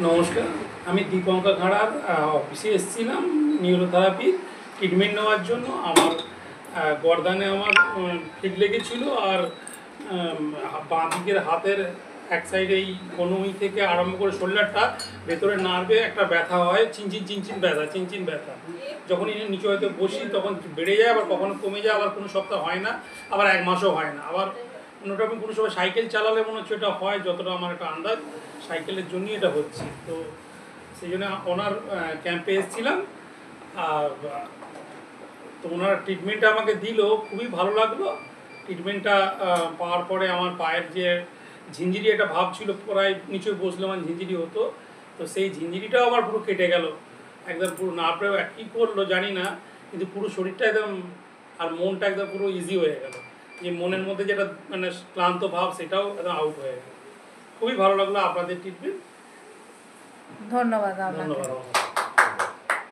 নমস্কার, আমি দীপঙ্কর খাড়ার অফিসে এসেছিলাম নিউরোথেরাপি ট্রিটমেন্ট নেওয়ার জন্য। আমার গর্দানে আমার ফিট লেগেছিলো, আর বাঁ দিকের হাতের এক সাইডে এই কনুই থেকে আরম্ভ করে শোল্ডারটা ভেতরে নার্ভে একটা ব্যথা হয়, চিনচিন ব্যথা। যখন নিচে হয়তো বসি তখন বেড়ে যায়, আবার কখনো কমে যায়, আবার কোনো সপ্তাহ হয় না, আবার এক মাসও হয় না। আবার অন্যটা আমি কোনো সময় সাইকেল চালালে মনে হচ্ছে এটা হয়, যতটা আমার একটা আন্দাজ সাইকেলের জন্যই এটা হচ্ছে। তো সেই জন্য ওনার ক্যাম্পে এসেছিলাম, আর তো ওনার ট্রিটমেন্টটা আমাকে দিল, খুবই ভালো লাগলো। ট্রিটমেন্টটা পাওয়ার পরে আমার পায়ের যে ঝিঞ্জিরি একটা ভাব ছিল, প্রায় নিচে বসলে আমার ঝিঞ্জিরি হতো, তো সেই ঝিঞ্জিরিটাও আমার পুরো কেটে গেল, একদম পুরো নার্ভটাও কী করলো জানি না, কিন্তু পুরো শরীরটা একদম আর মনটা একদম পুরো ইজি হয়ে গেল। যে মনের মধ্যে যেটা মানে ক্লান্ত ভাব সেটাও একদম আউট হয়ে গেল। খুবই ভালো লাগলো আপনাদের ট্রিটমেন্ট। ধন্যবাদ। ধন্যবাদ।